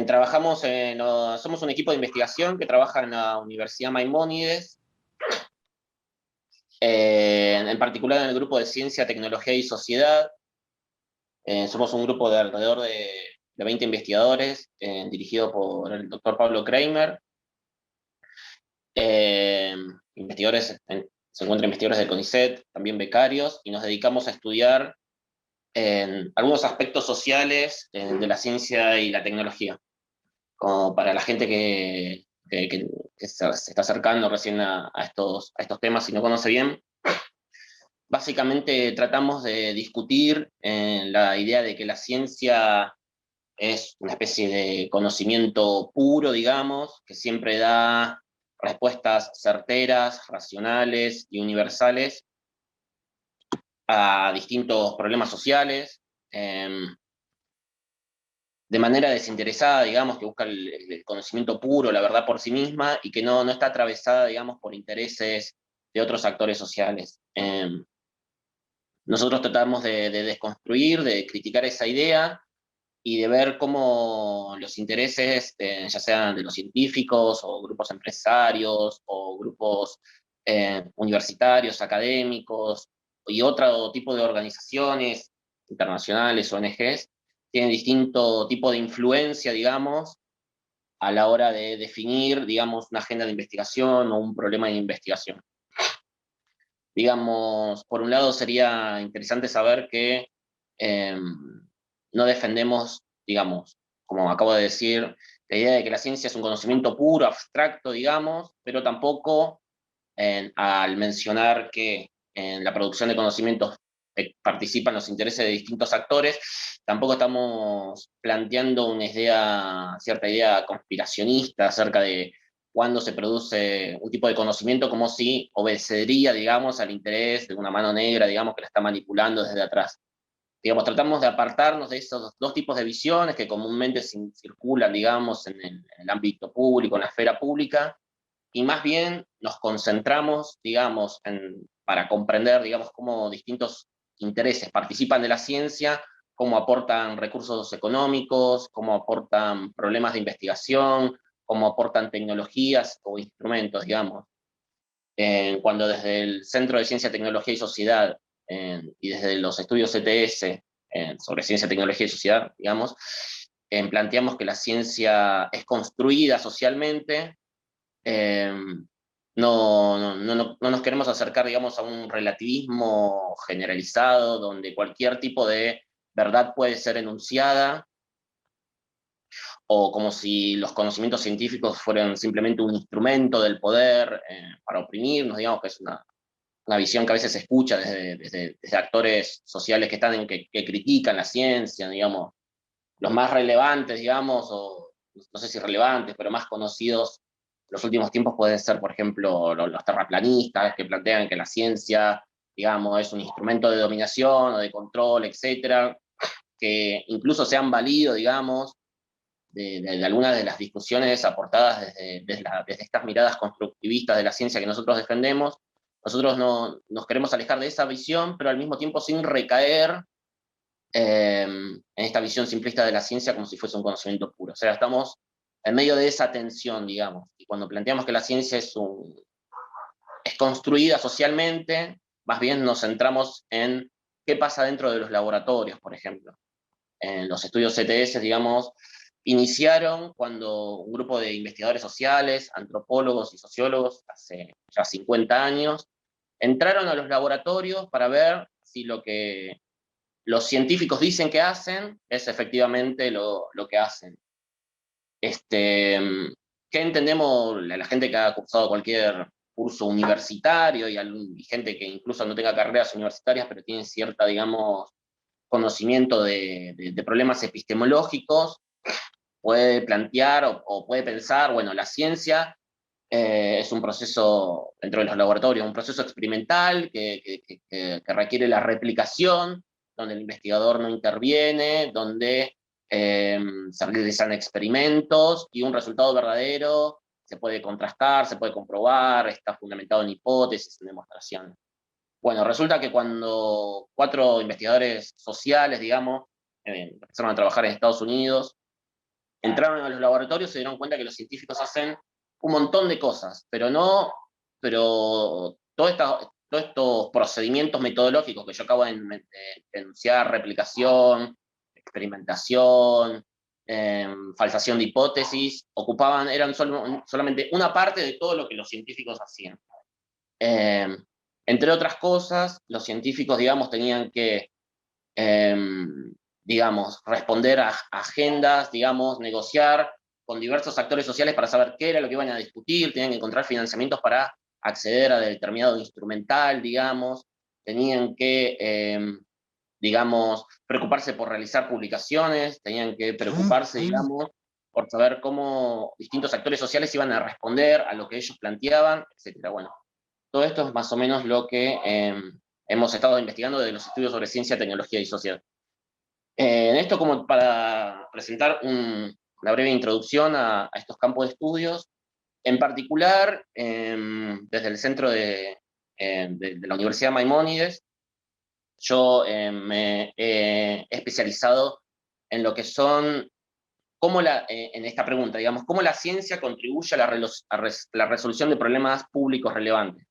Somos un equipo de investigación que trabaja en la Universidad Maimónides, en particular en el grupo de Ciencia, Tecnología y Sociedad. Somos un grupo de alrededor de 20 investigadores, dirigido por el doctor Pablo Kramer. Eh, Se encuentran investigadores del CONICET, también becarios, y nos dedicamos a estudiar algunos aspectos sociales de la ciencia y la tecnología, como para la gente que se está acercando recién a estos temas y no conoce bien. Básicamente tratamos de discutir la idea de que la ciencia es una especie de conocimiento puro, digamos, que siempre da respuestas certeras, racionales y universales a distintos problemas sociales, de manera desinteresada, digamos, que busca el conocimiento puro, la verdad por sí misma, y que no está atravesada, digamos, por intereses de otros actores sociales. Nosotros tratamos de desconstruir, de criticar esa idea y de ver cómo los intereses, ya sean de los científicos o grupos empresarios o grupos universitarios, académicos y otro tipo de organizaciones internacionales, ONGs, tienen distinto tipo de influencia, digamos, a la hora de definir, digamos, una agenda de investigación o un problema de investigación. Digamos, por un lado sería interesante saber que eh, no defendemos, digamos, como acabo de decir, la idea de que la ciencia es un conocimiento puro, abstracto, digamos, pero tampoco al mencionar que en la producción de conocimientos participan los intereses de distintos actores, tampoco estamos planteando cierta idea conspiracionista acerca de cuándo se produce un tipo de conocimiento como si obedecería, digamos, al interés de una mano negra, digamos, que la está manipulando desde atrás. Digamos, tratamos de apartarnos de esos dos tipos de visiones que comúnmente circulan, digamos, en el ámbito público, en la esfera pública, y más bien nos concentramos, digamos, para comprender, digamos, cómo distintos intereses participan de la ciencia, cómo aportan recursos económicos, cómo aportan problemas de investigación, cómo aportan tecnologías o instrumentos, digamos. Cuando desde el Centro de Ciencia, Tecnología y Sociedad y desde los estudios CTS sobre ciencia, tecnología y sociedad, digamos, planteamos que la ciencia es construida socialmente. eh, no nos queremos acercar, digamos, a un relativismo generalizado donde cualquier tipo de verdad puede ser enunciada, o como si los conocimientos científicos fueran simplemente un instrumento del poder para oprimirnos, digamos, que es una visión que a veces se escucha desde actores sociales que critican la ciencia, digamos, los más relevantes, digamos, o no sé si relevantes, pero más conocidos en los últimos tiempos pueden ser, por ejemplo, los terraplanistas, que plantean que la ciencia, digamos, es un instrumento de dominación o de control, etcétera, que incluso se han valido, digamos, de algunas de las discusiones aportadas desde estas miradas constructivistas de la ciencia que nosotros defendemos. Nosotros no nos queremos alejar de esa visión, pero al mismo tiempo sin recaer en esta visión simplista de la ciencia como si fuese un conocimiento puro. O sea, estamos en medio de esa tensión, digamos. Y cuando planteamos que la ciencia es construida socialmente, más bien nos centramos en qué pasa dentro de los laboratorios, por ejemplo. En los estudios CTS, digamos, iniciaron cuando un grupo de investigadores sociales, antropólogos y sociólogos, hace ya 50 años, entraron a los laboratorios para ver si lo que los científicos dicen que hacen es efectivamente lo que hacen. Este, ¿Qué entendemos la gente que ha cursado cualquier curso universitario y gente que incluso no tenga carreras universitarias, pero tiene cierta, digamos, conocimiento de problemas epistemológicos, puede plantear o puede pensar, bueno, la ciencia es un proceso dentro de los laboratorios, un proceso experimental que requiere la replicación, donde el investigador no interviene, donde se realizan experimentos y un resultado verdadero se puede contrastar, se puede comprobar, está fundamentado en hipótesis, en demostraciones. Bueno, resulta que cuando 4 investigadores sociales, digamos, empezaron a trabajar en Estados Unidos, entraron a los laboratorios se dieron cuenta que los científicos hacen un montón de cosas, pero todos estos procedimientos metodológicos que yo acabo de enunciar, replicación, experimentación, falsación de hipótesis, eran solamente una parte de todo lo que los científicos hacían. Entre otras cosas, los científicos, digamos, tenían que, digamos, responder a agendas, digamos, negociar con diversos actores sociales para saber qué era lo que iban a discutir, tenían que encontrar financiamientos para acceder a determinado instrumental, digamos, tenían que, digamos, preocuparse por realizar publicaciones, tenían que preocuparse, digamos, por saber cómo distintos actores sociales iban a responder a lo que ellos planteaban, etc. Bueno, todo esto es más o menos lo que hemos estado investigando de los estudios sobre ciencia, tecnología y sociedad. En esto, como para presentar una breve introducción a estos campos de estudios, en particular, desde el centro de la Universidad Maimónides, yo me he especializado en lo que son, en esta pregunta, digamos, cómo la ciencia contribuye a la resolución de problemas públicos relevantes.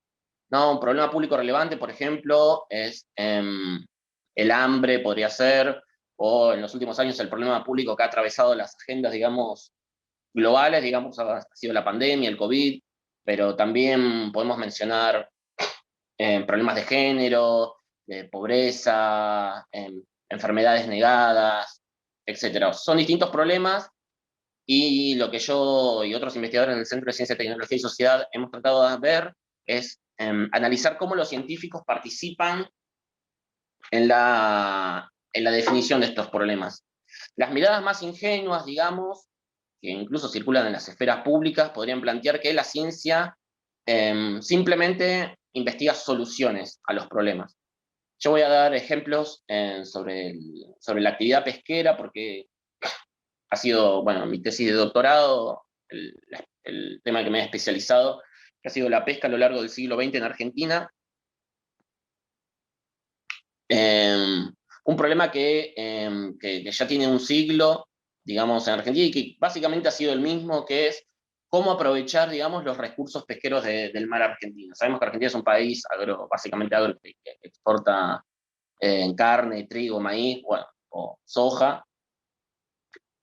¿No? Un problema público relevante, por ejemplo, es el hambre, podría ser, o en los últimos años el problema público que ha atravesado las agendas, digamos, globales, digamos, ha sido la pandemia, el COVID, pero también podemos mencionar problemas de género, de pobreza, enfermedades negadas, etc. Son distintos problemas y lo que yo y otros investigadores del Centro de Ciencia, Tecnología y Sociedad hemos tratado de ver es analizar cómo los científicos participan en la definición de estos problemas. Las miradas más ingenuas, digamos, que incluso circulan en las esferas públicas, podrían plantear que la ciencia simplemente investiga soluciones a los problemas. Yo voy a dar ejemplos sobre la actividad pesquera, porque ha sido, bueno, mi tesis de doctorado, el tema que me he especializado, que ha sido la pesca a lo largo del siglo XX en Argentina. Un problema que ya tiene un siglo, digamos, en Argentina, y que básicamente ha sido el mismo, que es cómo aprovechar, digamos, los recursos pesqueros del mar argentino. Sabemos que Argentina es un país básicamente agro, que exporta carne, trigo, maíz, bueno, o soja,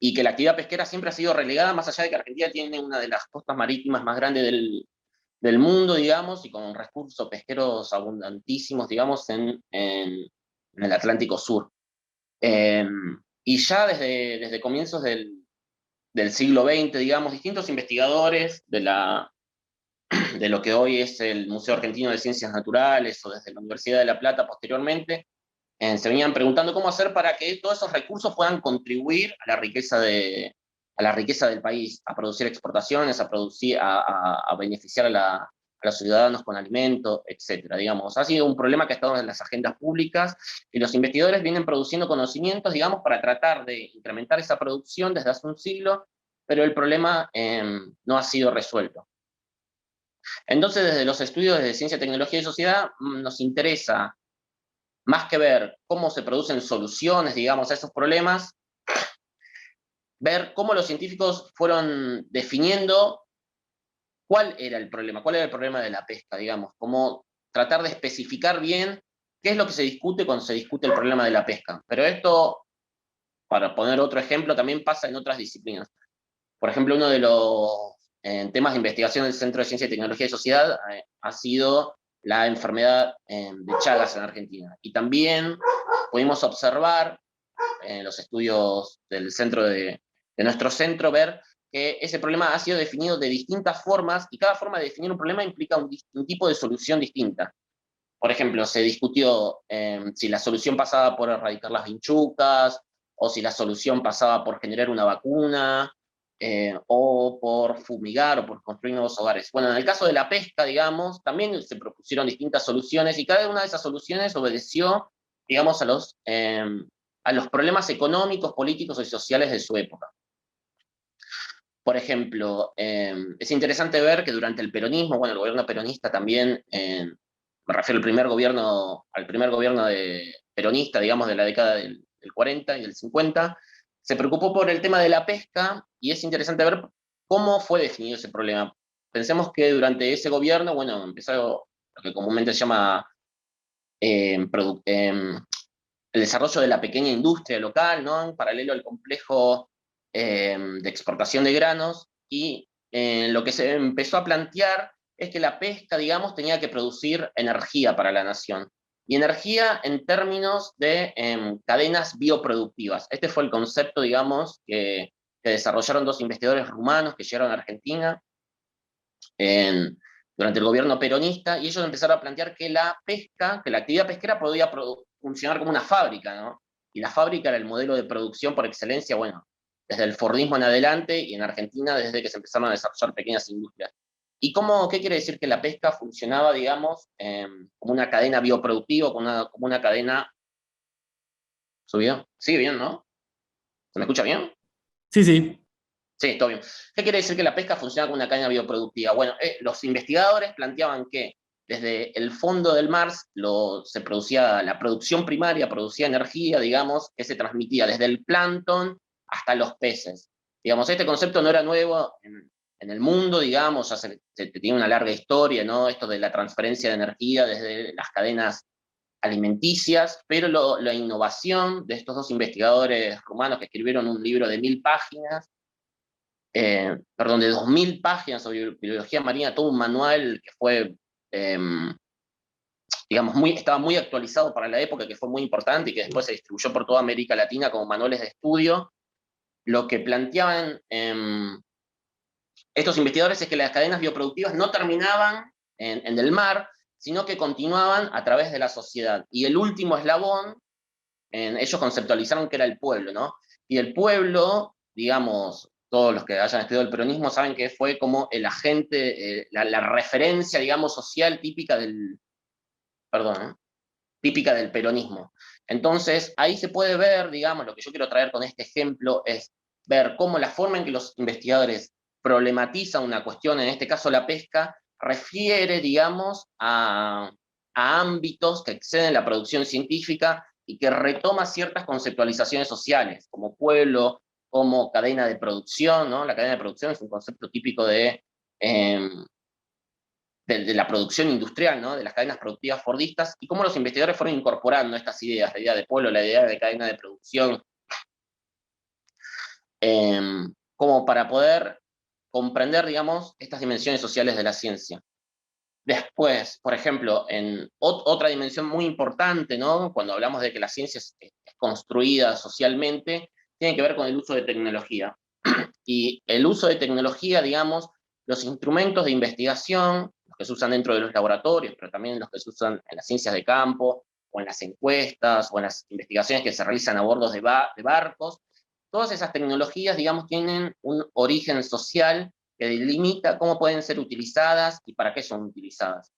y que la actividad pesquera siempre ha sido relegada, más allá de que Argentina tiene una de las costas marítimas más grandes del mundo, digamos, y con recursos pesqueros abundantísimos, digamos, en el Atlántico Sur. Y ya desde comienzos del siglo XX, digamos, distintos investigadores de lo que hoy es el Museo Argentino de Ciencias Naturales o desde la Universidad de La Plata posteriormente, se venían preguntando cómo hacer para que todos esos recursos puedan contribuir a la riqueza del país, a producir exportaciones, a beneficiar a los ciudadanos con alimentos, etcétera. Digamos, ha sido un problema que ha estado en las agendas públicas y los investigadores vienen produciendo conocimientos, digamos, para tratar de incrementar esa producción desde hace un siglo, pero el problema no ha sido resuelto. Entonces, desde los estudios de ciencia, tecnología y sociedad, nos interesa, más que ver cómo se producen soluciones, digamos, a esos problemas, ver cómo los científicos fueron definiendo cuál era el problema de la pesca, digamos, cómo tratar de especificar bien qué es lo que se discute cuando se discute el problema de la pesca. Pero esto, para poner otro ejemplo, también pasa en otras disciplinas. Por ejemplo, uno de los temas de investigación del Centro de Ciencia, Tecnología y Sociedad ha sido la enfermedad de Chagas en Argentina. Y también pudimos observar en los estudios de nuestro centro, ver que ese problema ha sido definido de distintas formas y cada forma de definir un problema implica un tipo de solución distinta. Por ejemplo, se discutió si la solución pasaba por erradicar las vinchucas, o si la solución pasaba por generar una vacuna, o por fumigar, o por construir nuevos hogares. Bueno, en el caso de la pesca, digamos, también se propusieron distintas soluciones, y cada una de esas soluciones obedeció, digamos, a los problemas económicos, políticos y sociales de su época. Por ejemplo, es interesante ver que durante el peronismo, bueno, el gobierno peronista también, me refiero al primer gobierno peronista, digamos, de la década del 40 y del 50, se preocupó por el tema de la pesca y es interesante ver cómo fue definido ese problema. Pensemos que durante ese gobierno, bueno, empezó lo que comúnmente se llama el desarrollo de la pequeña industria local, ¿no? En paralelo al complejo de exportación de granos, y lo que se empezó a plantear es que la pesca, digamos, tenía que producir energía para la nación. Y energía en términos de cadenas bioproductivas. Este fue el concepto, digamos, que desarrollaron dos investigadores rumanos que llegaron a Argentina en, durante el gobierno peronista, y ellos empezaron a plantear que la pesca, que la actividad pesquera podía funcionar como una fábrica, ¿no? Y la fábrica era el modelo de producción por excelencia, bueno, desde el Fordismo en adelante, y en Argentina desde que se empezaron a desarrollar pequeñas industrias. ¿Y qué quiere decir que la pesca funcionaba, digamos, como una cadena bioproductiva, como una cadena... ¿Subió? Sigue bien, ¿no? ¿Se me escucha bien? Sí, sí. Sí, todo bien. ¿Qué quiere decir que la pesca funciona como una cadena bioproductiva? Bueno, los investigadores planteaban que desde el fondo del mar se producía, la producción primaria producía energía, digamos, que se transmitía desde el plancton hasta los peces. Digamos, este concepto no era nuevo en el mundo, digamos, ya tiene una larga historia, ¿no? Esto de la transferencia de energía desde las cadenas alimenticias, pero la innovación de estos dos investigadores rumanos que escribieron un libro de 1000 páginas, perdón, de 2000 páginas sobre biología marina, todo un manual que fue, eh, digamos, estaba muy actualizado para la época, que fue muy importante y que después se distribuyó por toda América Latina como manuales de estudio. Lo que planteaban estos investigadores es que las cadenas bioproductivas no terminaban en el mar, sino que continuaban a través de la sociedad. Y el último eslabón, ellos conceptualizaron que era el pueblo, ¿no? Y el pueblo, digamos, todos los que hayan estudiado el peronismo saben que fue como el agente, la referencia, digamos, social típica perdón, típica del peronismo. Entonces, ahí se puede ver, digamos, lo que yo quiero traer con este ejemplo es ver cómo la forma en que los investigadores problematizan una cuestión, en este caso la pesca, refiere, digamos, a ámbitos que exceden la producción científica y que retoma ciertas conceptualizaciones sociales, como pueblo, como cadena de producción, ¿no? La cadena de producción es un concepto típico eh, de la producción industrial, ¿no? De las cadenas productivas fordistas, y cómo los investigadores fueron incorporando estas ideas, la idea de pueblo, la idea de cadena de producción, eh, como para poder comprender, digamos, estas dimensiones sociales de la ciencia. Después, por ejemplo, en otra dimensión muy importante, ¿no? Cuando hablamos de que la ciencia es construida socialmente, tiene que ver con el uso de tecnología. Y el uso de tecnología, digamos, los instrumentos de investigación, los que se usan dentro de los laboratorios, pero también los que se usan en las ciencias de campo, o en las encuestas, o en las investigaciones que se realizan a bordos de barcos, todas esas tecnologías, digamos, tienen un origen social que delimita cómo pueden ser utilizadas y para qué son utilizadas.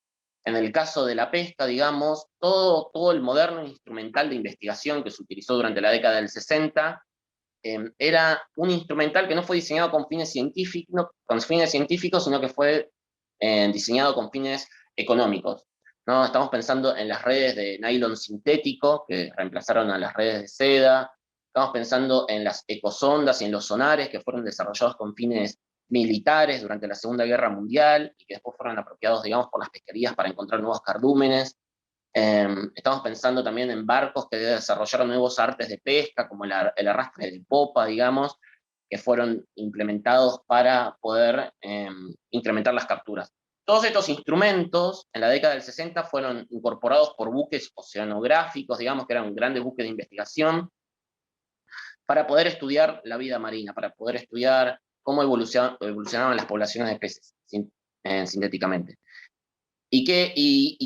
En el caso de la pesca, digamos, todo el moderno instrumental de investigación que se utilizó durante la década del 60 era un instrumental que no fue diseñado con fines científicos, sino que fue diseñado con fines económicos. ¿No? Estamos pensando en las redes de nylon sintético que reemplazaron a las redes de seda. Estamos pensando en las ecosondas y en los sonares que fueron desarrollados con fines militares durante la Segunda Guerra Mundial y que después fueron apropiados, digamos, por las pesquerías para encontrar nuevos cardúmenes. Estamos pensando también en barcos que desarrollaron nuevos artes de pesca, como el arrastre de popa, digamos, que fueron implementados para poder incrementar las capturas. Todos estos instrumentos en la década del 60 fueron incorporados por buques oceanográficos, digamos que eran grandes buques de investigación, para poder estudiar la vida marina, para poder estudiar cómo evolucionaban las poblaciones de peces sintéticamente. ¿Y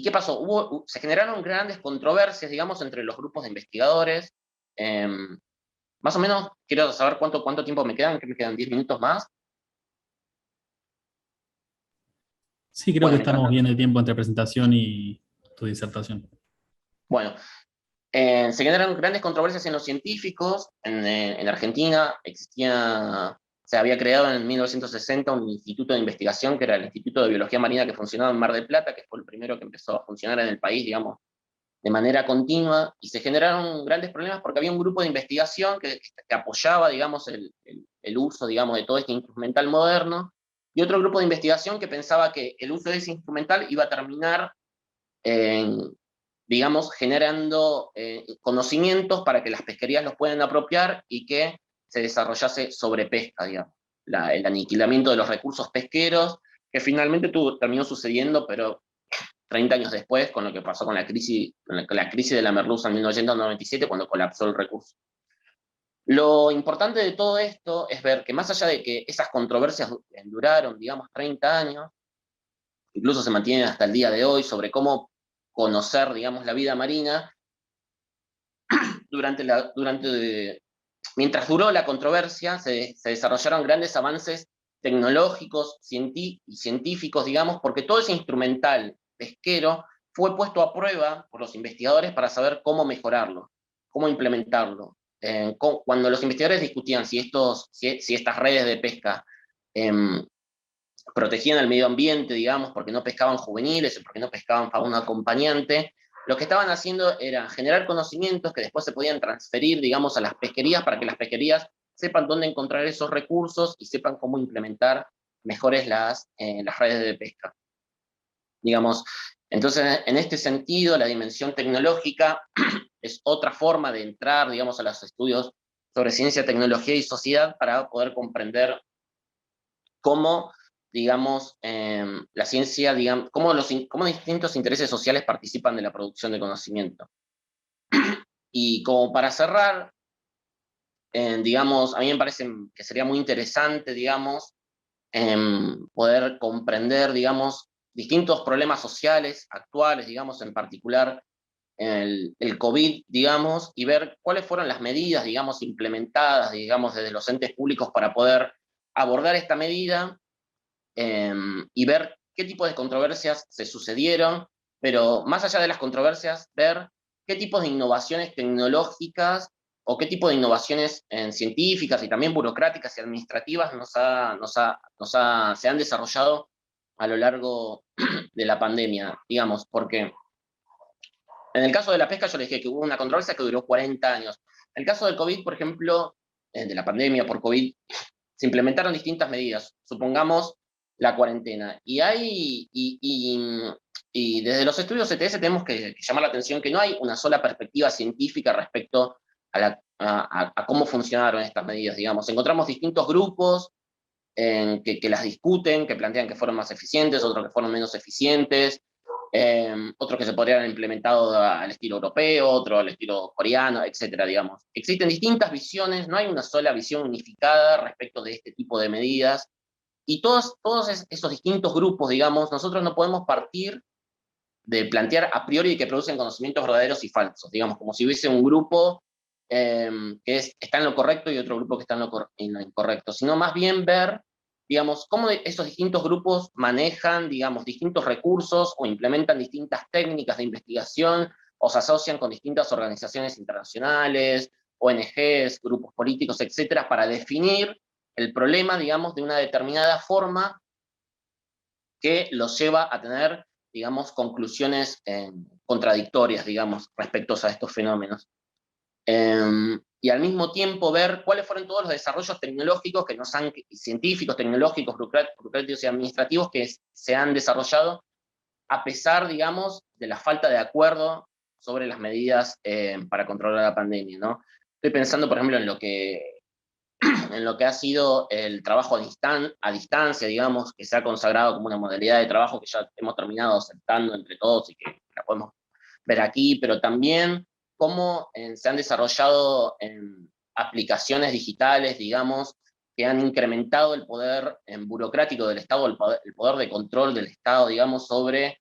qué pasó? Se generaron grandes controversias, digamos, entre los grupos de investigadores. Eh, Más o menos, quiero saber cuánto tiempo me quedan, que me quedan 10 minutos más. Sí, creo que Bueno, me estamos encanta. bien el tiempo entre presentación y tu disertación. Bueno, se generaron grandes controversias en los científicos. En Argentina se había creado en 1960 un instituto de investigación que era el Instituto de Biología Marina que funcionaba en Mar del Plata, que fue el primero que empezó a funcionar en el país, digamos, de manera continua, y se generaron grandes problemas porque había un grupo de investigación que apoyaba, digamos, el uso, digamos, de todo este instrumental moderno, y otro grupo de investigación que pensaba que el uso de ese instrumental iba a terminar, digamos, generando conocimientos para que las pesquerías los puedan apropiar y que se desarrollase sobrepesca, digamos, el aniquilamiento de los recursos pesqueros, que finalmente terminó sucediendo, pero 30 años después, con lo que pasó con la crisis de la merluza en 1997, cuando colapsó el recurso. Lo importante de todo esto es ver que más allá de que esas controversias duraron, digamos, 30 años, incluso se mantienen hasta el día de hoy sobre cómo conocer, digamos, la vida marina, mientras duró la controversia, se desarrollaron grandes avances tecnológicos y científicos, digamos, porque todo ese instrumental pesquero fue puesto a prueba por los investigadores para saber cómo mejorarlo, cómo implementarlo. Cuando los investigadores discutían si estas redes de pesca protegían al medio ambiente, digamos, porque no pescaban juveniles o porque no pescaban fauna acompañante, lo que estaban haciendo era generar conocimientos que después se podían transferir, digamos, a las pesquerías para que las pesquerías sepan dónde encontrar esos recursos y sepan cómo implementar mejores las redes de pesca. Digamos, entonces, en este sentido, la dimensión tecnológica es otra forma de entrar, digamos, a los estudios sobre ciencia, tecnología y sociedad para poder comprender cómo, digamos, la ciencia, digamos, cómo distintos intereses sociales participan de la producción de conocimiento. Y como para cerrar, digamos, a mí me parece que sería muy interesante, digamos, poder comprender, digamos, distintos problemas sociales actuales, digamos, en particular el COVID, digamos, y ver cuáles fueron las medidas, digamos, implementadas, digamos, desde los entes públicos para poder abordar esta medida, y ver qué tipo de controversias se sucedieron, pero más allá de las controversias, ver qué tipos de innovaciones tecnológicas o qué tipo de innovaciones científicas y también burocráticas y administrativas se han desarrollado a lo largo de la pandemia, digamos, porque en el caso de la pesca yo les dije que hubo una controversia que duró 40 años. En el caso del COVID, por ejemplo, de la pandemia por COVID, se implementaron distintas medidas. Supongamos la cuarentena. Y desde los estudios CTS tenemos que llamar la atención que no hay una sola perspectiva científica respecto a cómo funcionaron estas medidas, digamos. Encontramos distintos grupos que las discuten, que plantean que fueron más eficientes, otros que fueron menos eficientes, otros que se podrían haber implementado al estilo europeo, otro al estilo coreano, etcétera, digamos. Existen distintas visiones, no hay una sola visión unificada respecto de este tipo de medidas, y todos esos distintos grupos, digamos, nosotros no podemos partir de plantear a priori que producen conocimientos verdaderos y falsos, digamos, como si hubiese un grupo está en lo correcto y otro grupo que está en lo incorrecto, sino más bien ver, digamos, cómo esos distintos grupos manejan, digamos, distintos recursos o implementan distintas técnicas de investigación o se asocian con distintas organizaciones internacionales, ONGs, grupos políticos, etcétera, para definir el problema, digamos, de una determinada forma que los lleva a tener, digamos, conclusiones contradictorias, digamos, respecto a estos fenómenos. Y al mismo tiempo ver cuáles fueron todos los desarrollos tecnológicos científicos, tecnológicos, burocráticos y administrativos que se han desarrollado a pesar, digamos, de la falta de acuerdo sobre las medidas para controlar la pandemia, ¿no? Estoy pensando, por ejemplo, en lo que ha sido el trabajo a distancia, digamos, que se ha consagrado como una modalidad de trabajo que ya hemos terminado aceptando entre todos y que la podemos ver aquí, pero también cómo se han desarrollado aplicaciones digitales, digamos, que han incrementado el poder burocrático del Estado, el poder de control del Estado, digamos, sobre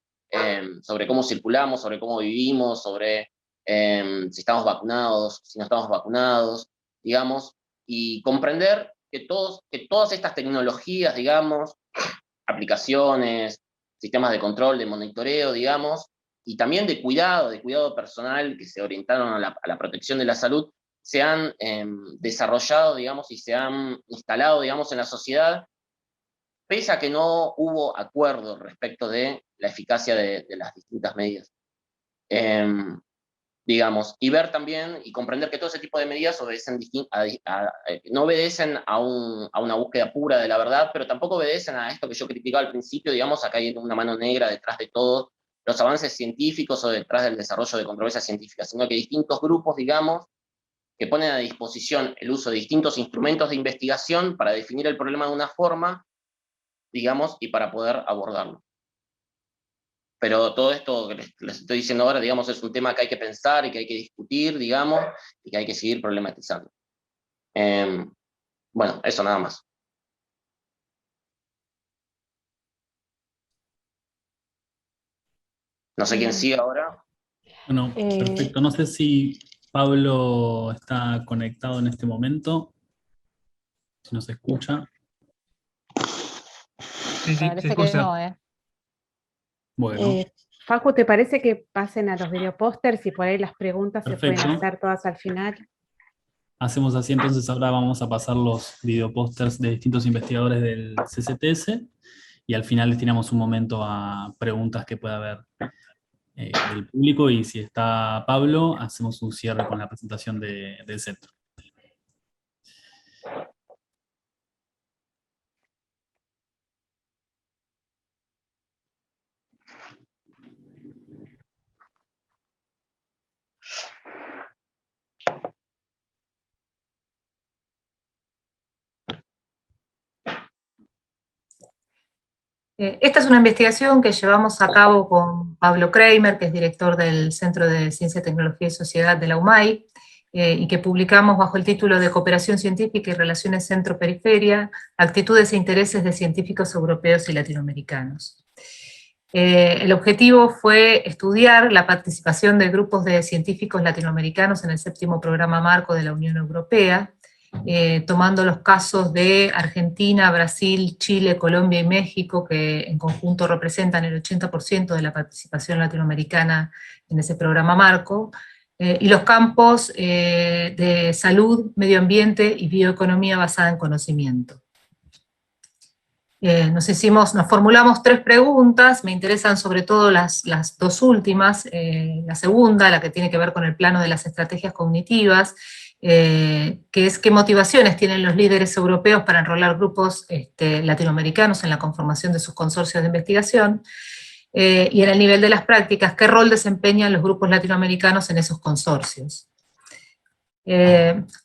cómo circulamos, sobre cómo vivimos, sobre si estamos vacunados, si no estamos vacunados, digamos, y comprender que todas estas tecnologías, digamos, aplicaciones, sistemas de control, de monitoreo, digamos, y también de cuidado personal que se orientaron a la protección de la salud, se han desarrollado, digamos, y se han instalado, digamos, en la sociedad, pese a que no hubo acuerdo respecto de la eficacia de las distintas medidas. digamos, y ver también y comprender que todo ese tipo de medidas obedecen no obedecen a una búsqueda pura de la verdad, pero tampoco obedecen a esto que yo criticaba al principio, digamos, acá hay una mano negra detrás de todos los avances científicos o detrás del desarrollo de controversias científicas, sino que distintos grupos, digamos, que ponen a disposición el uso de distintos instrumentos de investigación para definir el problema de una forma, digamos, y para poder abordarlo. Pero todo esto que les estoy diciendo ahora, digamos, es un tema que hay que pensar y que hay que discutir, digamos, y que hay que seguir problematizando. Bueno, eso nada más. No sé quién sigue ahora. Bueno, perfecto. No sé si Pablo está conectado en este momento, si nos escucha. Sí, se Parece que escucha. no, Bueno, Facu, ¿te parece que pasen a los videopósters y por ahí las preguntas se pueden Perfecto. hacer todas al final? hacemos así entonces. Ahora vamos a pasar los videopósters de distintos investigadores del CCTS y al final destinamos un momento a preguntas que pueda haber del público, y si está Pablo, hacemos un cierre con la presentación del centro. Esta es una investigación que llevamos a cabo con Pablo Kramer, que es director del Centro de Ciencia, Tecnología y Sociedad de la UMAI, y que publicamos bajo el título de Cooperación Científica y Relaciones Centro-Periferia, actitudes e intereses de científicos europeos y latinoamericanos. El objetivo fue estudiar la participación de grupos de científicos latinoamericanos en el 7º Programa Marco de la Unión Europea, tomando los casos de Argentina, Brasil, Chile, Colombia y México, que en conjunto representan el 80% de la participación latinoamericana en ese programa marco, y los campos de salud, medio ambiente y bioeconomía basada en conocimiento. Nos formulamos 3 preguntas, me interesan sobre todo las 2 últimas, la segunda, la que tiene que ver con el plano de las estrategias cognitivas, que es qué motivaciones tienen los líderes europeos para enrolar grupos latinoamericanos en la conformación de sus consorcios de investigación, y en el nivel de las prácticas, qué rol desempeñan los grupos latinoamericanos en esos consorcios.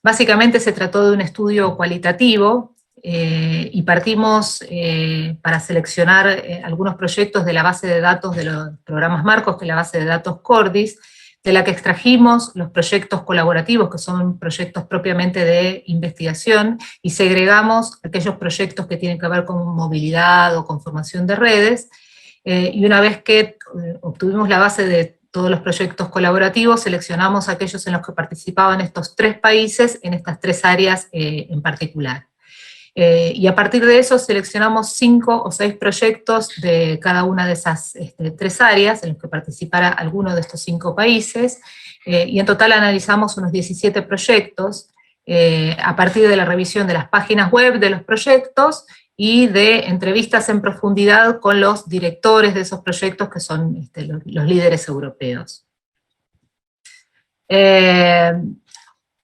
Básicamente se trató de un estudio cualitativo, y partimos para seleccionar algunos proyectos de la base de datos de los programas marcos, que es la base de datos Cordis, de la que extrajimos los proyectos colaborativos, que son proyectos propiamente de investigación, y segregamos aquellos proyectos que tienen que ver con movilidad o con formación de redes, y una vez que obtuvimos la base de todos los proyectos colaborativos, seleccionamos aquellos en los que participaban estos 3 países en estas 3 áreas en particular. Y a partir de eso seleccionamos 5 o 6 proyectos de cada una de esas 3 áreas en los que participara alguno de estos 5 países, y en total analizamos unos 17 proyectos a partir de la revisión de las páginas web de los proyectos y de entrevistas en profundidad con los directores de esos proyectos, que son los líderes europeos.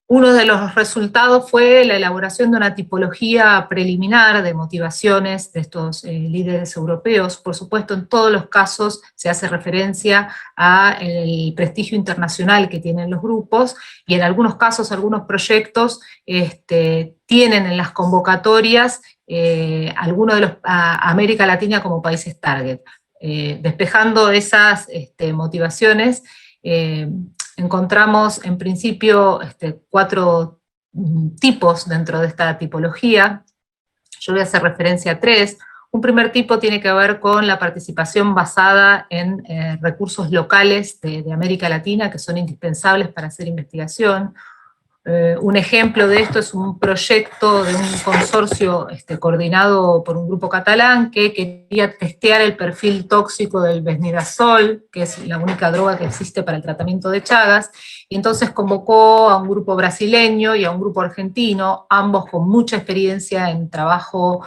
Uno de los resultados fue la elaboración de una tipología preliminar de motivaciones de estos líderes europeos. Por supuesto, en todos los casos se hace referencia al prestigio internacional que tienen los grupos, y en algunos casos, algunos proyectos tienen en las convocatorias algunos de los a América Latina como países target. Despejando esas motivaciones, encontramos en principio 4 tipos dentro de esta tipología. Yo voy a hacer referencia a 3. Un primer tipo tiene que ver con la participación basada en recursos locales de América Latina, que son indispensables para hacer investigación. Un ejemplo de esto es un proyecto de un consorcio coordinado por un grupo catalán que quería testear el perfil tóxico del besnidazol, que es la única droga que existe para el tratamiento de Chagas, y entonces convocó a un grupo brasileño y a un grupo argentino, ambos con mucha experiencia en trabajo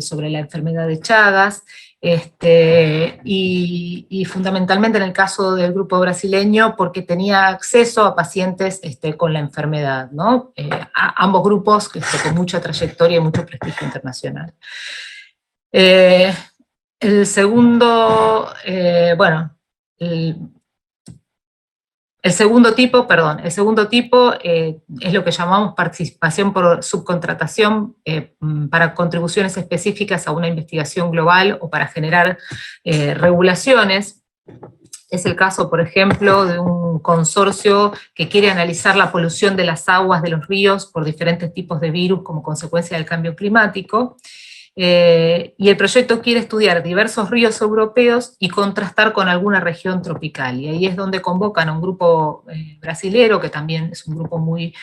sobre la enfermedad de Chagas, y fundamentalmente en el caso del grupo brasileño porque tenía acceso a pacientes con la enfermedad, ¿no? Ambos grupos con mucha trayectoria y mucho prestigio internacional. El segundo, el segundo tipo es lo que llamamos participación por subcontratación para contribuciones específicas a una investigación global o para generar regulaciones. Es el caso, por ejemplo, de un consorcio que quiere analizar la polución de las aguas de los ríos por diferentes tipos de virus como consecuencia del cambio climático. Y el proyecto quiere estudiar diversos ríos europeos y contrastar con alguna región tropical. Y ahí es donde convocan a un grupo brasilero, que también es un grupo muy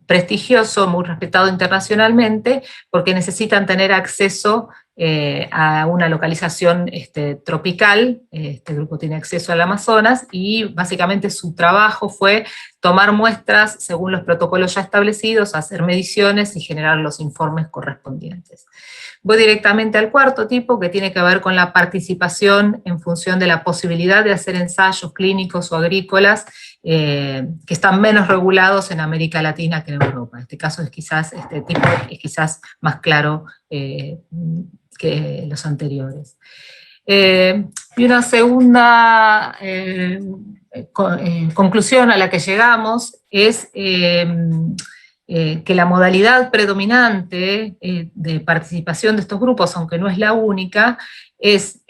prestigioso, muy respetado internacionalmente, porque necesitan tener acceso a una localización tropical. Este grupo tiene acceso al Amazonas, y básicamente su trabajo fue tomar muestras según los protocolos ya establecidos, hacer mediciones y generar los informes correspondientes. Voy directamente al cuarto tipo, que tiene que ver con la participación en función de la posibilidad de hacer ensayos clínicos o agrícolas que están menos regulados en América Latina que en Europa. Este caso es quizás, este tipo es quizás más claro que los anteriores. Y una segunda conclusión a la que llegamos es que la modalidad predominante de participación de estos grupos, aunque no es la única, es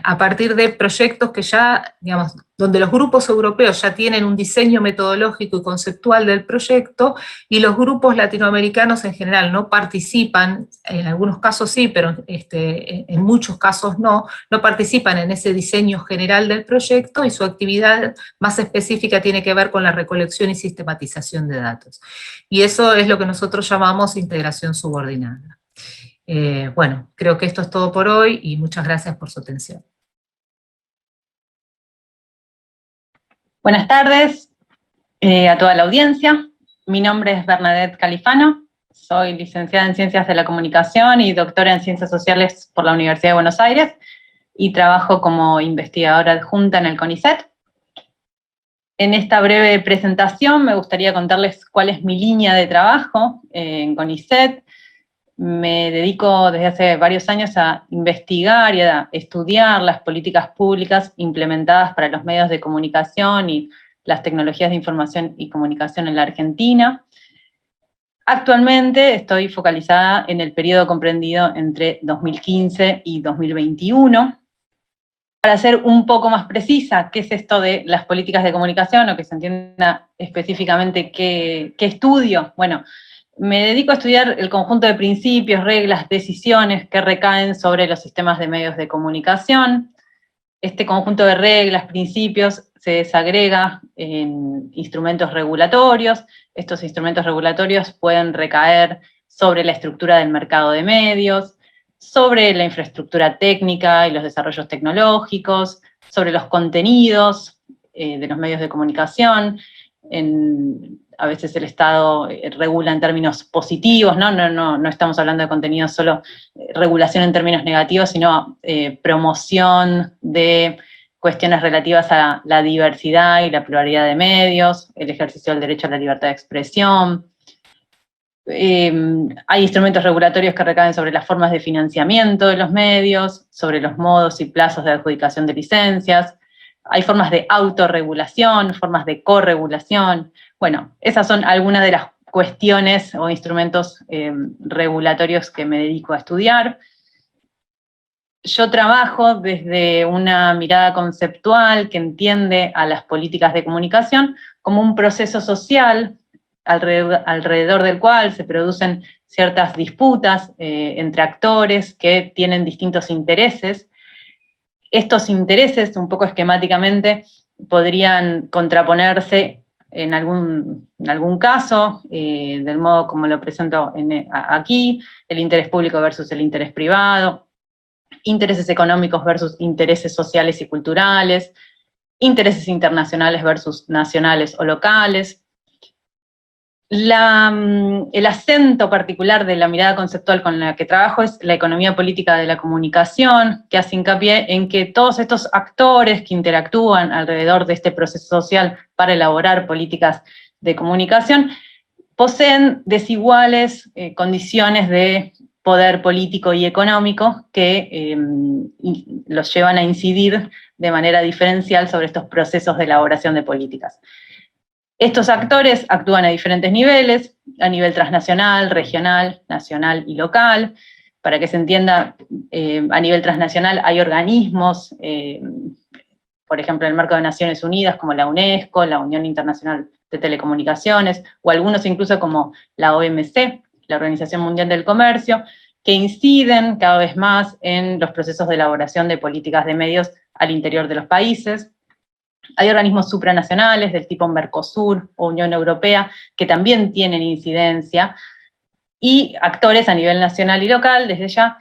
a partir de proyectos que ya, digamos, donde los grupos europeos ya tienen un diseño metodológico y conceptual del proyecto, y los grupos latinoamericanos en general no participan, en algunos casos sí, pero en muchos casos no participan en ese diseño general del proyecto, y su actividad más específica tiene que ver con la recolección y sistematización de datos. Y eso es lo que nosotros llamamos integración subordinada. Bueno, creo que esto es todo por hoy, y muchas gracias por su atención. Buenas tardes a toda la audiencia. Mi nombre es Bernadette Califano, soy licenciada en Ciencias de la Comunicación y doctora en Ciencias Sociales por la Universidad de Buenos Aires, y trabajo como investigadora adjunta en el CONICET. En esta breve presentación me gustaría contarles cuál es mi línea de trabajo en CONICET. Me dedico desde hace varios años a investigar y a estudiar las políticas públicas implementadas para los medios de comunicación y las tecnologías de información y comunicación en la Argentina. Actualmente estoy focalizada en el periodo comprendido entre 2015 y 2021. Para ser un poco más precisa, ¿qué es esto de las políticas de comunicación? O que se entienda específicamente qué estudio. Bueno, me dedico a estudiar el conjunto de principios, reglas, decisiones que recaen sobre los sistemas de medios de comunicación. Este conjunto de reglas, principios, se desagrega en instrumentos regulatorios. Estos instrumentos regulatorios pueden recaer sobre la estructura del mercado de medios, sobre la infraestructura técnica y los desarrollos tecnológicos, sobre los contenidos de los medios de comunicación. A veces el Estado regula en términos positivos, no estamos hablando de contenidos solo, regulación en términos negativos, sino promoción de cuestiones relativas a la diversidad y la pluralidad de medios, el ejercicio del derecho a la libertad de expresión. Hay instrumentos regulatorios que recaen sobre las formas de financiamiento de los medios, sobre los modos y plazos de adjudicación de licencias. Hay formas de autorregulación, formas de corregulación. Bueno, esas son algunas de las cuestiones o instrumentos regulatorios que me dedico a estudiar. Yo trabajo desde una mirada conceptual que entiende a las políticas de comunicación como un proceso social alrededor del cual se producen ciertas disputas entre actores que tienen distintos intereses. Estos intereses, un poco esquemáticamente, podrían contraponerse en algún caso, del modo como lo presento aquí, el interés público versus el interés privado, intereses económicos versus intereses sociales y culturales, intereses internacionales versus nacionales o locales. el acento particular de la mirada conceptual con la que trabajo es la economía política de la comunicación, que hace hincapié en que todos estos actores que interactúan alrededor de este proceso social para elaborar políticas de comunicación poseen desiguales condiciones de poder político y económico que los llevan a incidir de manera diferencial sobre estos procesos de elaboración de políticas. Estos actores actúan a diferentes niveles, a nivel transnacional, regional, nacional y local. Para que se entienda, a nivel transnacional hay organismos, por ejemplo, en el marco de Naciones Unidas, como la UNESCO, la Unión Internacional de Telecomunicaciones, o algunos incluso como la OMC, la Organización Mundial del Comercio, que inciden cada vez más en los procesos de elaboración de políticas de medios al interior de los países. Hay organismos supranacionales del tipo Mercosur o Unión Europea que también tienen incidencia, y actores a nivel nacional y local, desde ya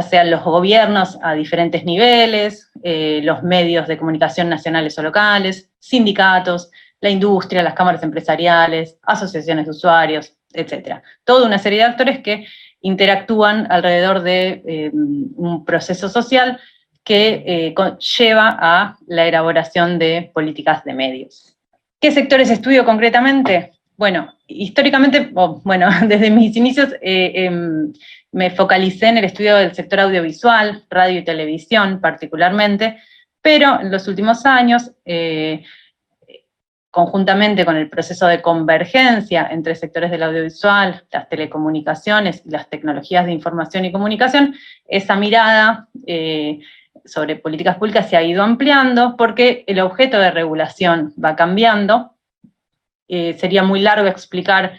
sean los gobiernos a diferentes niveles, los medios de comunicación nacionales o locales, sindicatos, la industria, las cámaras empresariales, asociaciones de usuarios, etc. Toda una serie de actores que interactúan alrededor de un proceso social que lleva a la elaboración de políticas de medios. ¿Qué sectores estudio concretamente? Bueno, históricamente, desde mis inicios me focalicé en el estudio del sector audiovisual, radio y televisión particularmente, pero en los últimos años, conjuntamente con el proceso de convergencia entre sectores del audiovisual, las telecomunicaciones y las tecnologías de información y comunicación, esa mirada sobre políticas públicas se ha ido ampliando porque el objeto de regulación va cambiando. Sería muy largo explicar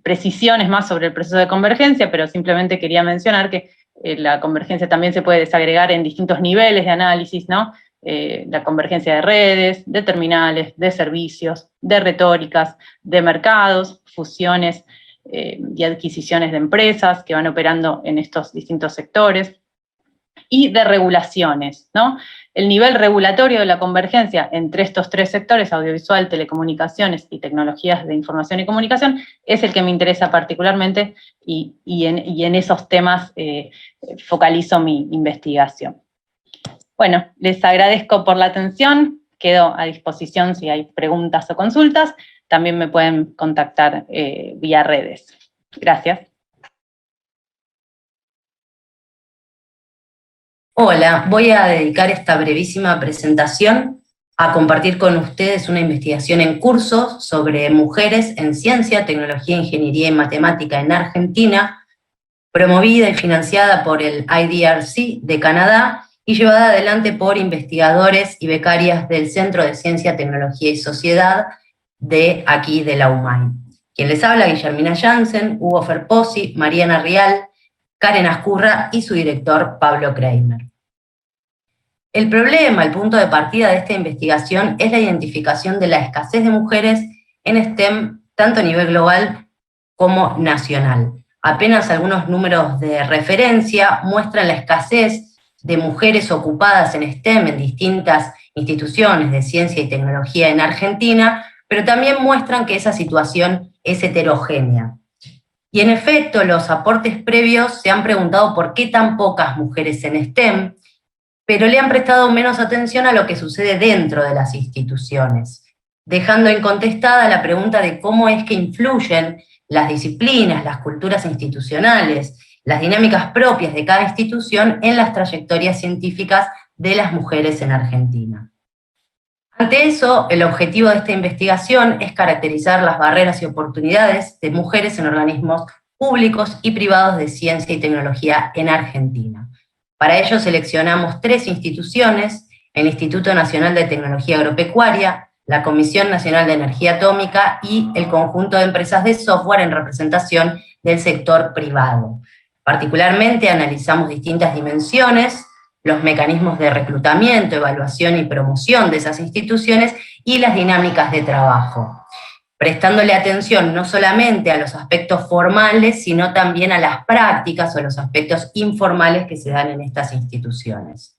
precisiones más sobre el proceso de convergencia, pero simplemente quería mencionar que la convergencia también se puede desagregar en distintos niveles de análisis, ¿no? La convergencia de redes, de terminales, de servicios, de retóricas, de mercados, fusiones y adquisiciones de empresas que van operando en estos distintos sectores, y de regulaciones, ¿no? El nivel regulatorio de la convergencia entre estos tres sectores, audiovisual, telecomunicaciones y tecnologías de información y comunicación, es el que me interesa particularmente, y en esos temas focalizo mi investigación. Bueno, les agradezco por la atención, quedo a disposición si hay preguntas o consultas, también me pueden contactar vía redes. Gracias. Hola, voy a dedicar esta brevísima presentación a compartir con ustedes una investigación en curso sobre mujeres en ciencia, tecnología, ingeniería y matemática en Argentina, promovida y financiada por el IDRC de Canadá y llevada adelante por investigadores y becarias del Centro de Ciencia, Tecnología y Sociedad de aquí de la UMAI. Quien les habla, Guillermina Jansen, Hugo Ferposi, Mariana Rial, Karen Ascurra y su director Pablo Kramer. El problema, el punto de partida de esta investigación es la identificación de la escasez de mujeres en STEM, tanto a nivel global como nacional. Apenas algunos números de referencia muestran la escasez de mujeres ocupadas en STEM en distintas instituciones de ciencia y tecnología en Argentina, pero también muestran que esa situación es heterogénea. Y en efecto, los aportes previos se han preguntado por qué tan pocas mujeres en STEM, pero le han prestado menos atención a lo que sucede dentro de las instituciones, dejando incontestada la pregunta de cómo es que influyen las disciplinas, las culturas institucionales, las dinámicas propias de cada institución en las trayectorias científicas de las mujeres en Argentina. Ante eso, el objetivo de esta investigación es caracterizar las barreras y oportunidades de mujeres en organismos públicos y privados de ciencia y tecnología en Argentina. Para ello seleccionamos 3 instituciones: el Instituto Nacional de Tecnología Agropecuaria, la Comisión Nacional de Energía Atómica y el conjunto de empresas de software en representación del sector privado. Particularmente analizamos distintas dimensiones, los mecanismos de reclutamiento, evaluación y promoción de esas instituciones y las dinámicas de trabajo, prestándole atención no solamente a los aspectos formales, sino también a las prácticas o los aspectos informales que se dan en estas instituciones.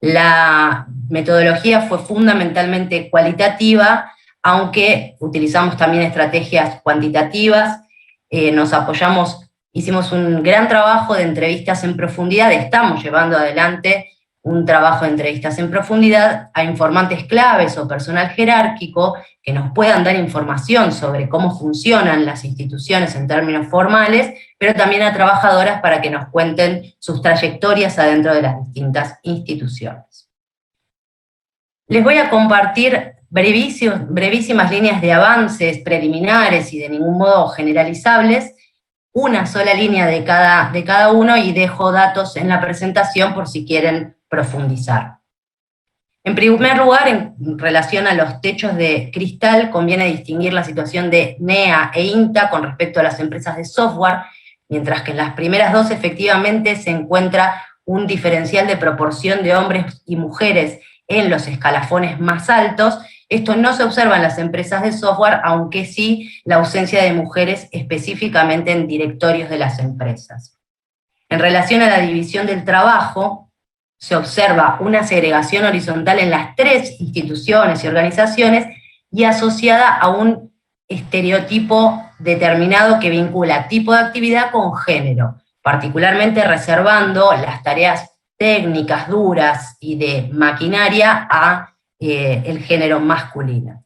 La metodología fue fundamentalmente cualitativa, aunque utilizamos también estrategias cuantitativas, hicimos un gran trabajo de entrevistas en profundidad, estamos llevando adelante un trabajo de entrevistas en profundidad a informantes claves o personal jerárquico que nos puedan dar información sobre cómo funcionan las instituciones en términos formales, pero también a trabajadoras para que nos cuenten sus trayectorias adentro de las distintas instituciones. Les voy a compartir brevísimas líneas de avances preliminares y de ningún modo generalizables, una sola línea de cada uno, y dejo datos en la presentación por si quieren profundizar. En primer lugar, en relación a los techos de cristal, conviene distinguir la situación de NEA e INTA con respecto a las empresas de software, mientras que en las primeras dos efectivamente se encuentra un diferencial de proporción de hombres y mujeres en los escalafones más altos. Esto no se observa en las empresas de software, aunque sí la ausencia de mujeres específicamente en directorios de las empresas. En relación a la división del trabajo, se observa una segregación horizontal en las tres instituciones y organizaciones y asociada a un estereotipo determinado que vincula tipo de actividad con género, particularmente reservando las tareas técnicas, duras y de maquinaria a el género masculino.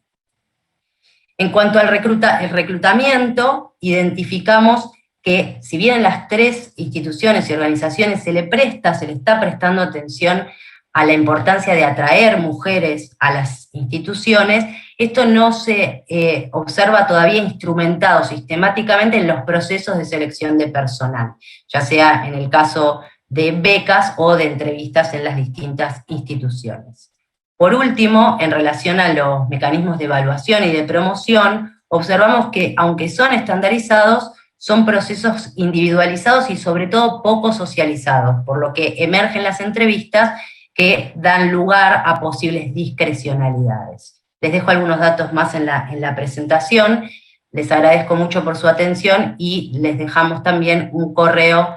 En cuanto al reclutamiento, identificamos que si bien en las tres instituciones y organizaciones se le está prestando atención a la importancia de atraer mujeres a las instituciones, esto no se observa todavía instrumentado sistemáticamente en los procesos de selección de personal, ya sea en el caso de becas o de entrevistas en las distintas instituciones. Por último, en relación a los mecanismos de evaluación y de promoción, observamos que, aunque son estandarizados, son procesos individualizados y sobre todo poco socializados, por lo que emergen las entrevistas que dan lugar a posibles discrecionalidades. Les dejo algunos datos más en la presentación, les agradezco mucho por su atención y les dejamos también un correo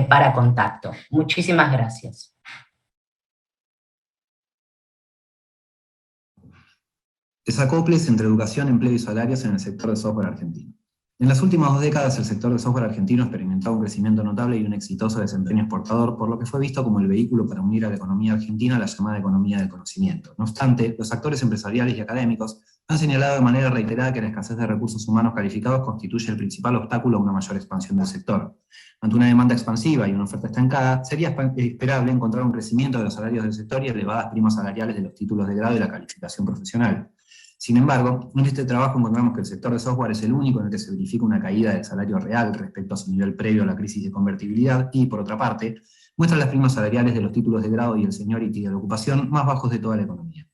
para contacto. Muchísimas gracias. Desacoples entre educación, empleo y salarios en el sector de software argentino. En las últimas 2 décadas el sector de software argentino ha experimentado un crecimiento notable y un exitoso desempeño exportador, por lo que fue visto como el vehículo para unir a la economía argentina a la llamada economía del conocimiento. No obstante, los actores empresariales y académicos han señalado de manera reiterada que la escasez de recursos humanos calificados constituye el principal obstáculo a una mayor expansión del sector. Ante una demanda expansiva y una oferta estancada, sería esperable encontrar un crecimiento de los salarios del sector y elevadas primas salariales de los títulos de grado y la calificación profesional. Sin embargo, en este trabajo encontramos que el sector de software es el único en el que se verifica una caída del salario real respecto a su nivel previo a la crisis de convertibilidad y, por otra parte, muestra las primas salariales de los títulos de grado y el seniority de la ocupación más bajos de toda la economía.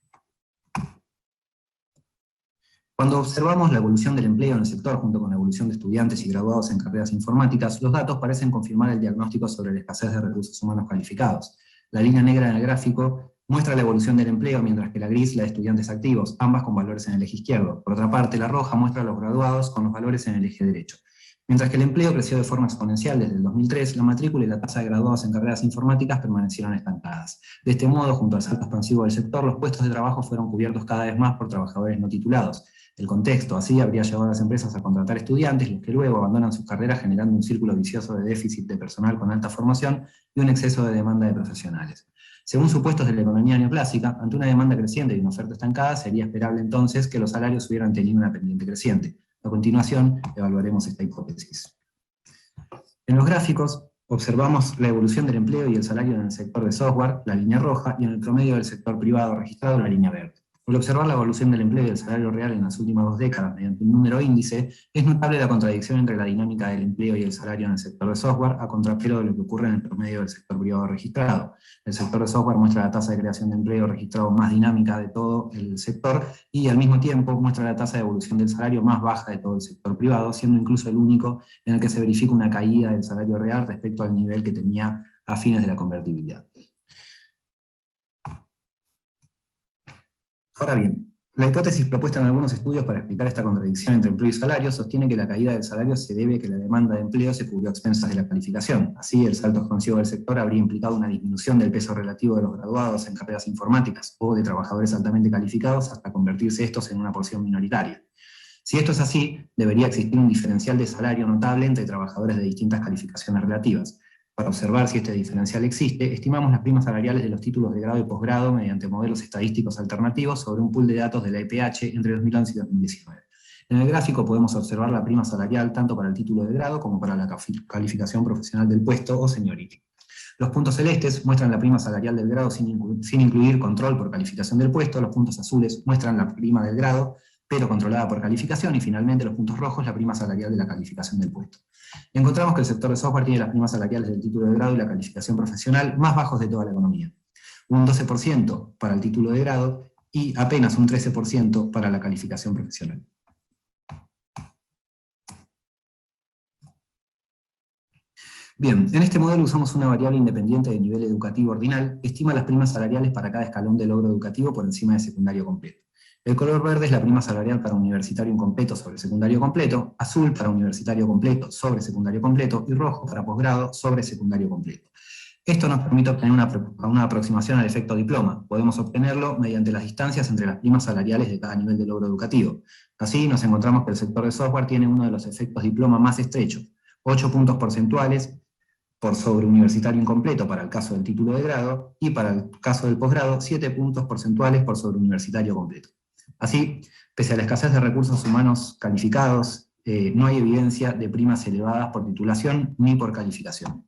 Cuando observamos la evolución del empleo en el sector junto con la evolución de estudiantes y graduados en carreras informáticas, los datos parecen confirmar el diagnóstico sobre la escasez de recursos humanos calificados. La línea negra en el gráfico muestra la evolución del empleo, mientras que la gris la de estudiantes activos, ambas con valores en el eje izquierdo. Por otra parte, la roja muestra a los graduados con los valores en el eje derecho. Mientras que el empleo creció de forma exponencial desde el 2003, la matrícula y la tasa de graduados en carreras informáticas permanecieron estancadas. De este modo, junto al salto expansivo del sector, los puestos de trabajo fueron cubiertos cada vez más por trabajadores no titulados. El contexto, así, habría llevado a las empresas a contratar estudiantes, los que luego abandonan sus carreras, generando un círculo vicioso de déficit de personal con alta formación y un exceso de demanda de profesionales. Según supuestos de la economía neoclásica, ante una demanda creciente y una oferta estancada, sería esperable entonces que los salarios hubieran tenido una pendiente creciente. A continuación, evaluaremos esta hipótesis. En los gráficos, observamos la evolución del empleo y el salario en el sector de software, la línea roja, y en el promedio del sector privado registrado, la línea verde. Al observar la evolución del empleo y el salario real en las últimas 2 décadas mediante un número índice, es notable la contradicción entre la dinámica del empleo y el salario en el sector de software, a contrapelo de lo que ocurre en el promedio del sector privado registrado. El sector de software muestra la tasa de creación de empleo registrado más dinámica de todo el sector, y al mismo tiempo muestra la tasa de evolución del salario más baja de todo el sector privado, siendo incluso el único en el que se verifica una caída del salario real respecto al nivel que tenía a fines de la convertibilidad. Ahora bien, La hipótesis propuesta en algunos estudios para explicar esta contradicción entre empleo y salario sostiene que la caída del salario se debe a que la demanda de empleo se cubrió a expensas de la calificación. Así, el salto expansivo del sector habría implicado una disminución del peso relativo de los graduados en carreras informáticas o de trabajadores altamente calificados hasta convertirse estos en una porción minoritaria. Si esto es así, debería existir un diferencial de salario notable entre trabajadores de distintas calificaciones relativas. Para observar si este diferencial existe, estimamos las primas salariales de los títulos de grado y posgrado mediante modelos estadísticos alternativos sobre un pool de datos de la EPH entre 2011 y 2019. En el gráfico podemos observar la prima salarial tanto para el título de grado como para la calificación profesional del puesto o seniority. Los puntos celestes muestran la prima salarial del grado sin incluir control por calificación del puesto, los puntos azules muestran la prima del grado, pero controlada por calificación, y finalmente los puntos rojos, la prima salarial de la calificación del puesto. Encontramos que el sector de software tiene las primas salariales del título de grado y la calificación profesional más bajos de toda la economía. Un 12% para el título de grado y apenas un 13% para la calificación profesional. Bien, en este modelo usamos una variable independiente de nivel educativo ordinal que estima las primas salariales para cada escalón de logro educativo por encima de secundario completo. El color verde es la prima salarial para universitario incompleto sobre secundario completo, azul para universitario completo sobre secundario completo y rojo para posgrado sobre secundario completo. Esto nos permite obtener una aproximación al efecto diploma. Podemos obtenerlo mediante las distancias entre las primas salariales de cada nivel de logro educativo. Así nos encontramos que el sector de software tiene uno de los efectos diploma más estrechos, 8 puntos porcentuales por sobre universitario incompleto para el caso del título de grado, y para el caso del posgrado, 7 puntos porcentuales por sobre universitario completo. Así, pese a la escasez de recursos humanos calificados, no hay evidencia de primas elevadas por titulación ni por calificación.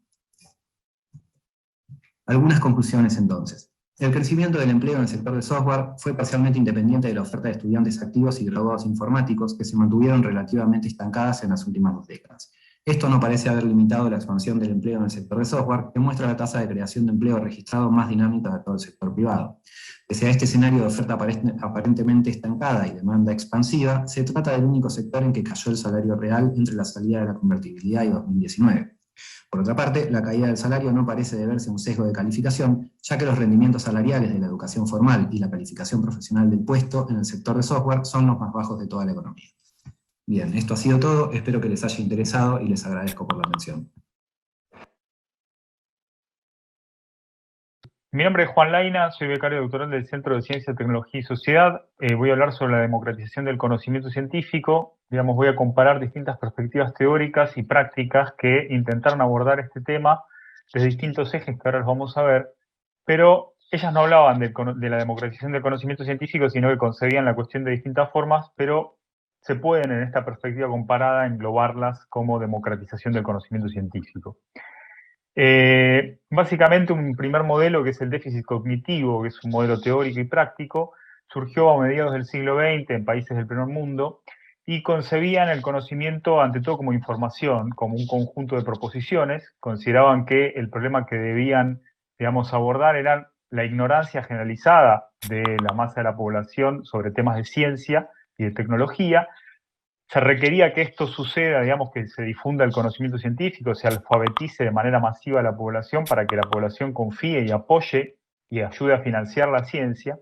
Algunas conclusiones entonces. El crecimiento del empleo en el sector de software fue parcialmente independiente de la oferta de estudiantes activos y graduados informáticos que se mantuvieron relativamente estancadas en las últimas 2 décadas. Esto no parece haber limitado la expansión del empleo en el sector de software, que muestra la tasa de creación de empleo registrado más dinámica de todo el sector privado. Pese a este escenario de oferta aparentemente estancada y demanda expansiva, se trata del único sector en que cayó el salario real entre la salida de la convertibilidad y 2019. Por otra parte, la caída del salario no parece deberse a un sesgo de calificación, ya que los rendimientos salariales de la educación formal y la calificación profesional del puesto en el sector de software son los más bajos de toda la economía. Bien, esto ha sido todo, espero que les haya interesado y les agradezco por la atención. Mi nombre es Juan Laina, soy becario doctoral del Centro de Ciencia, Tecnología y Sociedad. Voy a hablar sobre la democratización del conocimiento científico. Digamos, voy a comparar distintas perspectivas teóricas y prácticas que intentaron abordar este tema desde distintos ejes que ahora los vamos a ver, pero ellas no hablaban de la democratización del conocimiento científico, sino que concebían la cuestión de distintas formas, pero se pueden en esta perspectiva comparada englobarlas como democratización del conocimiento científico. Básicamente un primer modelo, que es el déficit cognitivo, que es un modelo teórico y práctico, surgió a mediados del siglo XX en países del primer mundo y concebían el conocimiento ante todo como información, como un conjunto de proposiciones. Consideraban que el problema que debían, digamos, abordar era la ignorancia generalizada de la masa de la población sobre temas de ciencia y de tecnología. Se requería que esto suceda, digamos, que se difunda el conocimiento científico, se alfabetice de manera masiva a la población para que la población confíe y apoye y ayude a financiar la ciencia.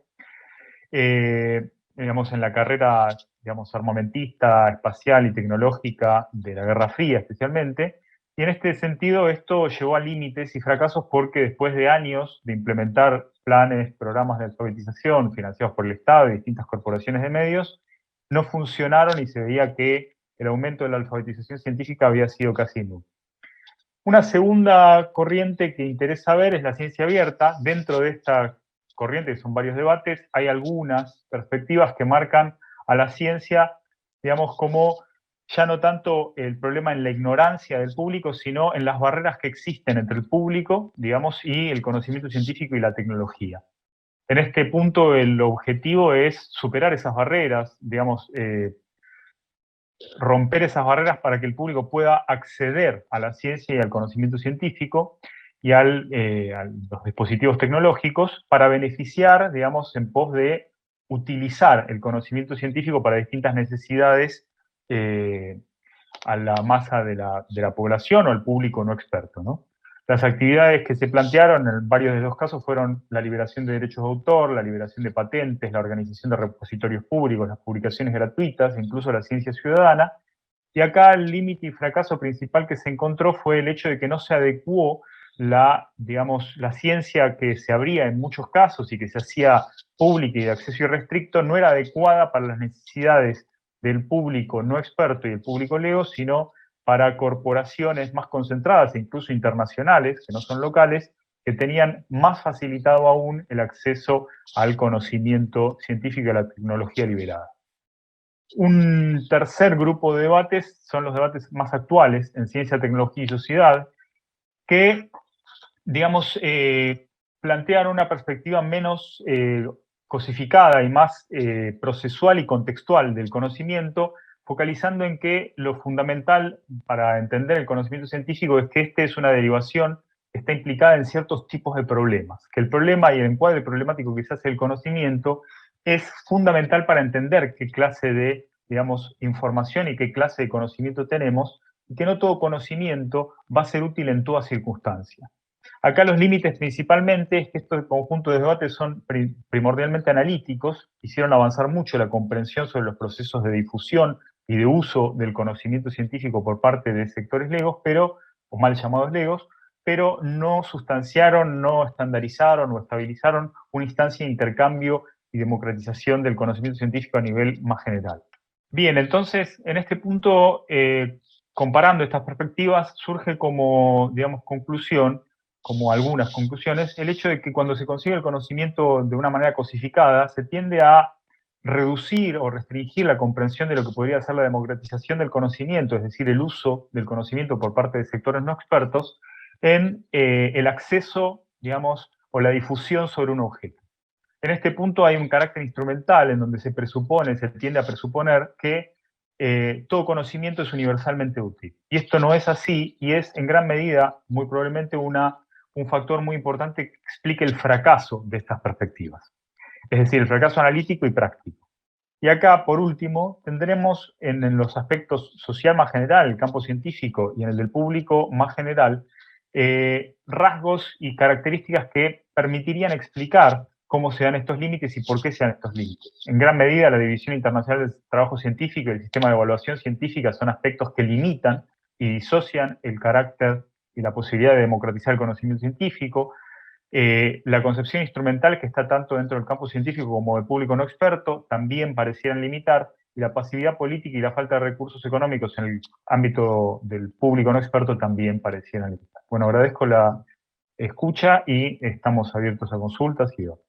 Digamos, en la carrera, digamos, armamentista, espacial y tecnológica de la Guerra Fría especialmente. Y en este sentido esto llevó a límites y fracasos porque después de años de implementar planes, programas de alfabetización financiados por el Estado y distintas corporaciones de medios, no funcionaron y se veía que el aumento de la alfabetización científica había sido casi nulo. Una segunda corriente que interesa ver es la ciencia abierta. Dentro de esta corriente, que son varios debates, hay algunas perspectivas que marcan a la ciencia, digamos, como ya no tanto el problema en la ignorancia del público, sino en las barreras que existen entre el público, digamos, y el conocimiento científico y la tecnología. En este punto el objetivo es superar esas barreras, digamos, romper esas barreras para que el público pueda acceder a la ciencia y al conocimiento científico y a los dispositivos tecnológicos para beneficiar, digamos, en pos de utilizar el conocimiento científico para distintas necesidades a la masa de la población o al público no experto, ¿no? Las actividades que se plantearon en varios de los casos fueron la liberación de derechos de autor, la liberación de patentes, la organización de repositorios públicos, las publicaciones gratuitas, incluso la ciencia ciudadana. Y acá el límite y fracaso principal que se encontró fue el hecho de que no se adecuó la ciencia que se abría en muchos casos y que se hacía pública y de acceso irrestricto, no era adecuada para las necesidades del público no experto y el público lego, sino para corporaciones más concentradas e incluso internacionales, que no son locales, que tenían más facilitado aún el acceso al conocimiento científico y a la tecnología liberada. Un tercer grupo de debates son los debates más actuales en ciencia, tecnología y sociedad, que, digamos, plantean una perspectiva menos cosificada y más procesual y contextual del conocimiento, focalizando en que lo fundamental para entender el conocimiento científico es que este es una derivación que está implicada en ciertos tipos de problemas, que el problema y el encuadre problemático que se hace del conocimiento es fundamental para entender qué clase de, digamos, información y qué clase de conocimiento tenemos, y que no todo conocimiento va a ser útil en toda circunstancia. Acá los límites principalmente es que estos conjuntos de debates son primordialmente analíticos, hicieron avanzar mucho la comprensión sobre los procesos de difusión y de uso del conocimiento científico por parte de sectores legos, o mal llamados legos, pero no sustanciaron, no estandarizaron o estabilizaron una instancia de intercambio y democratización del conocimiento científico a nivel más general. Bien, entonces, en este punto, comparando estas perspectivas, surge como, digamos, conclusión, como algunas conclusiones, el hecho de que cuando se consigue el conocimiento de una manera cosificada, se tiende a reducir o restringir la comprensión de lo que podría ser la democratización del conocimiento, es decir, el uso del conocimiento por parte de sectores no expertos, en el acceso, digamos, o la difusión sobre un objeto. En este punto hay un carácter instrumental en donde se tiende a presuponer que todo conocimiento es universalmente útil. Y esto no es así, y es en gran medida, muy probablemente, un factor muy importante que explique el fracaso de estas perspectivas. Es decir, el fracaso analítico y práctico. Y acá, por último, tendremos en los aspectos social más general, el campo científico, y en el del público más general, rasgos y características que permitirían explicar cómo se dan estos límites y por qué se dan estos límites. En gran medida, la División Internacional del Trabajo Científico y el sistema de evaluación científica son aspectos que limitan y disocian el carácter y la posibilidad de democratizar el conocimiento científico. La concepción instrumental, que está tanto dentro del campo científico como del público no experto, también parecieran limitar, y la pasividad política y la falta de recursos económicos en el ámbito del público no experto también parecieran limitar. Bueno, agradezco la escucha y estamos abiertos a consultas y debates.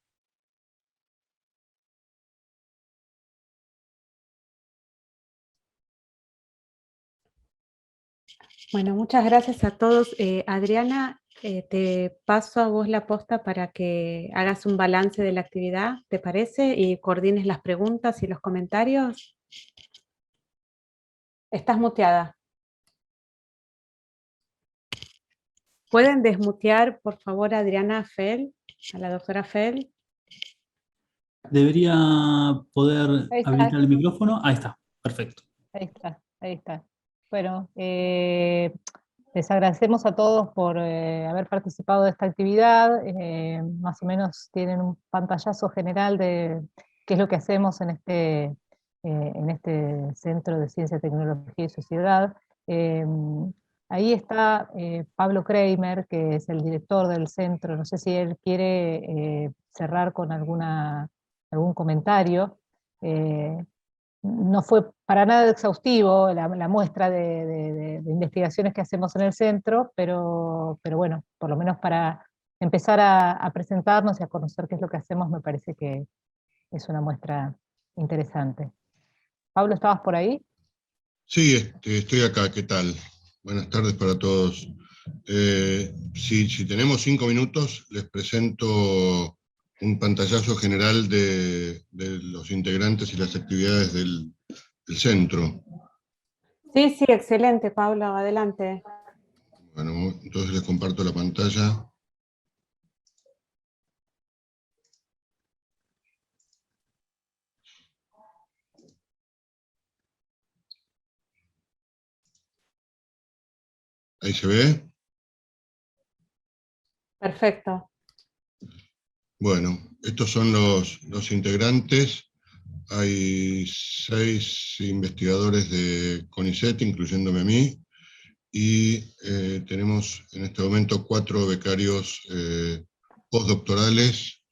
Bueno, muchas gracias a todos. Adriana, te paso a vos la posta para que hagas un balance de la actividad, ¿te parece? Y coordines las preguntas y los comentarios. Estás muteada. ¿Pueden desmutear, por favor, a Adriana Fell, a la doctora Fell? Debería poder Ahí está. habilitar el micrófono. Ahí está, perfecto. Ahí está, ahí está. Bueno, les agradecemos a todos por haber participado de esta actividad. Más o menos tienen un pantallazo general de qué es lo que hacemos en este Centro de Ciencia, Tecnología y Sociedad. Ahí está Pablo Kramer, que es el director del centro. No sé si él quiere cerrar con algún comentario. No fue para nada exhaustivo la muestra de investigaciones que hacemos en el centro, pero bueno, por lo menos para empezar a presentarnos y a conocer qué es lo que hacemos, me parece que es una muestra interesante. Pablo, ¿estabas por ahí? Sí, estoy acá, ¿qué tal? Buenas tardes para todos. Si tenemos 5 minutos, les presento un pantallazo general de los integrantes y las actividades del centro. Sí, sí, excelente, Pablo, adelante. Bueno, entonces les comparto la pantalla. ¿Ahí se ve? Perfecto. Bueno, estos son los integrantes. Hay 6 investigadores de CONICET, incluyéndome a mí, y tenemos en este momento 4 becarios postdoctorales,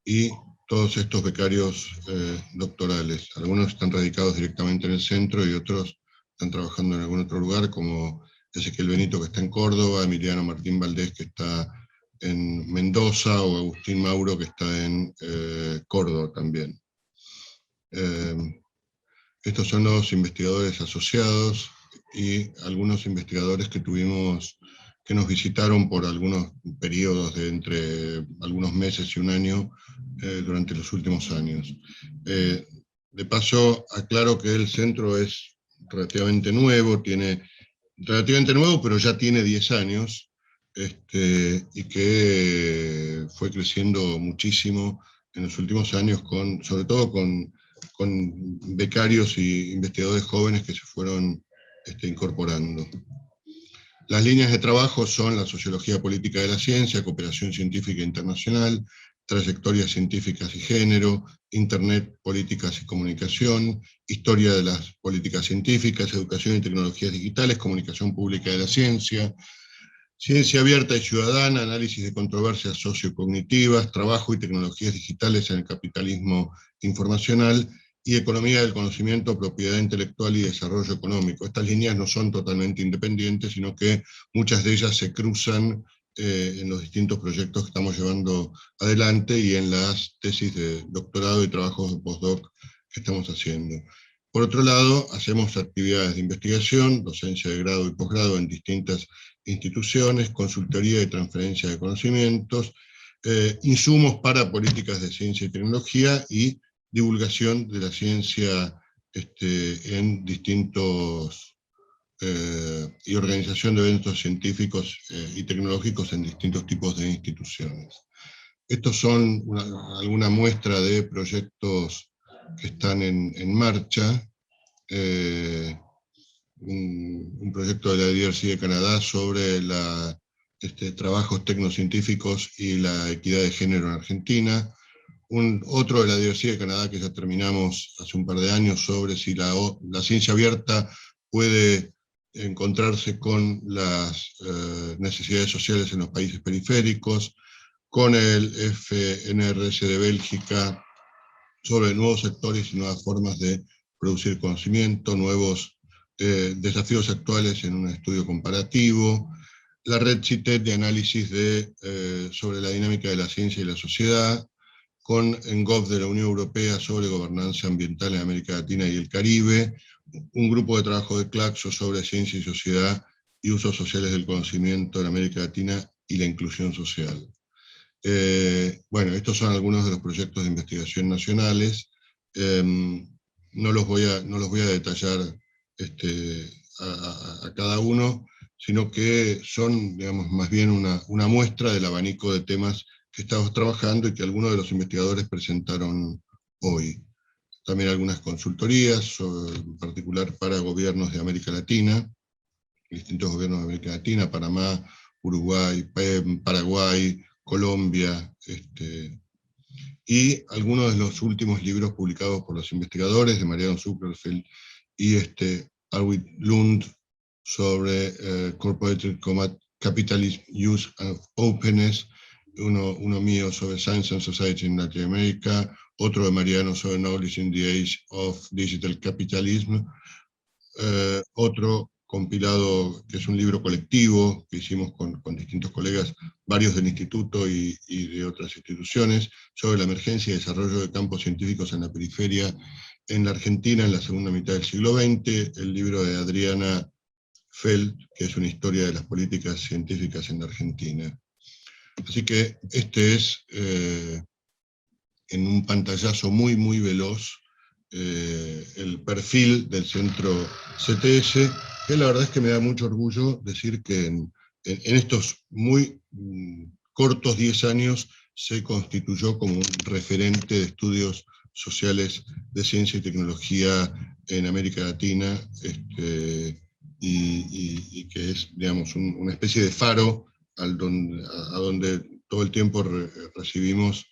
y todos estos becarios doctorales. Algunos están radicados directamente en el centro y otros están trabajando en algún otro lugar, como Ezequiel Benito, que está en Córdoba, Emiliano Martín Valdés, que está en Mendoza, o Agustín Mauro, que está en Córdoba también. Estos son los investigadores asociados y algunos investigadores que nos visitaron por algunos periodos de entre algunos meses y un año durante los últimos años. De paso, aclaro que el centro es relativamente nuevo, pero ya tiene 10 años, y que fue creciendo muchísimo en los últimos años, sobre todo con becarios y investigadores jóvenes que se fueron incorporando. Las líneas de trabajo son la sociología política de la ciencia, cooperación científica internacional, trayectorias científicas y género, Internet, políticas y comunicación, historia de las políticas científicas, educación y tecnologías digitales, comunicación pública de la ciencia, ciencia abierta y ciudadana, análisis de controversias sociocognitivas, trabajo y tecnologías digitales en el capitalismo informacional, y economía del conocimiento, propiedad intelectual y desarrollo económico. Estas líneas no son totalmente independientes, sino que muchas de ellas se cruzan en los distintos proyectos que estamos llevando adelante y en las tesis de doctorado y trabajos de postdoc que estamos haciendo. Por otro lado, hacemos actividades de investigación, docencia de grado y posgrado en distintas instituciones, consultoría y transferencia de conocimientos, insumos para políticas de ciencia y tecnología y divulgación de la ciencia en distintos, y organización de eventos científicos y tecnológicos en distintos tipos de instituciones. Estos son alguna muestra de proyectos que están en marcha. Un proyecto de la DRC de Canadá sobre trabajos tecnocientíficos y la equidad de género en Argentina. Otro de la DRC de Canadá que ya terminamos hace un par de años sobre si la ciencia abierta puede encontrarse con las necesidades sociales en los países periféricos, con el FNRS de Bélgica sobre nuevos sectores y nuevas formas de producir conocimiento, nuevos desafíos actuales en un estudio comparativo, la red CITED de análisis sobre la dinámica de la ciencia y la sociedad, con ENGOV de la Unión Europea sobre gobernanza ambiental en América Latina y el Caribe, un grupo de trabajo de Claxo sobre ciencia y sociedad y usos sociales del conocimiento en América Latina y la inclusión social. Bueno, estos son algunos de los proyectos de investigación nacionales. No los voy a detallar a cada uno, sino que son, digamos, más bien una muestra del abanico de temas que estamos trabajando y que algunos de los investigadores presentaron hoy. También algunas consultorías, en particular para gobiernos de América Latina, distintos gobiernos de América Latina, Panamá, Uruguay, Paraguay, Colombia, y algunos de los últimos libros publicados por los investigadores de Marianne Zuckerfeld y Arvid Lund sobre Corporate Capitalism, Use and Openness, uno mío sobre Science and Society in Latin America, otro de Mariano sobre Knowledge in the Age of Digital Capitalism, otro compilado que es un libro colectivo que hicimos con distintos colegas, varios del instituto y de otras instituciones, sobre la emergencia y desarrollo de campos científicos en la periferia en la Argentina en la segunda mitad del siglo XX, el libro de Adriana Feld, que es una historia de las políticas científicas en la Argentina. Así que este es, en un pantallazo muy, muy veloz, el perfil del centro CTS, que la verdad es que me da mucho orgullo decir que en estos muy cortos 10 años se constituyó como un referente de estudios sociales de ciencia y tecnología en América Latina, y que es, digamos, una especie de faro a donde todo el tiempo recibimos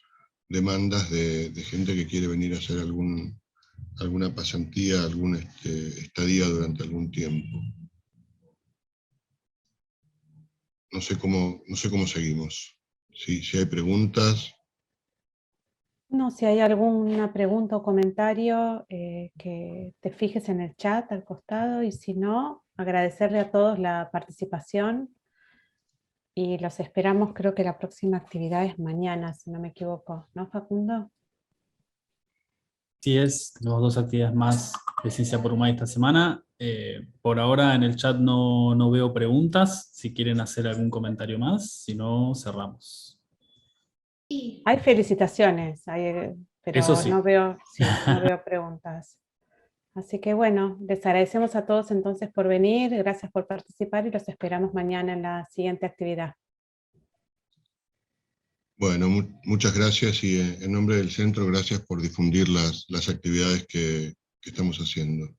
demandas de gente que quiere venir a hacer alguna pasantía, algún estadía durante algún tiempo. No sé cómo seguimos. Si hay preguntas. No, si hay alguna pregunta o comentario, que te fijes en el chat al costado, y si no, agradecerle a todos la participación y los esperamos. Creo que la próxima actividad es mañana, si no me equivoco, ¿no, Facundo? Sí, las dos actividades más de Ciencia por Humana esta semana. Por ahora en el chat no veo preguntas, si quieren hacer algún comentario más, si no, cerramos. Hay felicitaciones, pero Eso sí. no veo preguntas. Así que bueno, les agradecemos a todos entonces por venir, gracias por participar y los esperamos mañana en la siguiente actividad. Bueno, muchas gracias, y en nombre del centro, gracias por difundir las actividades que estamos haciendo.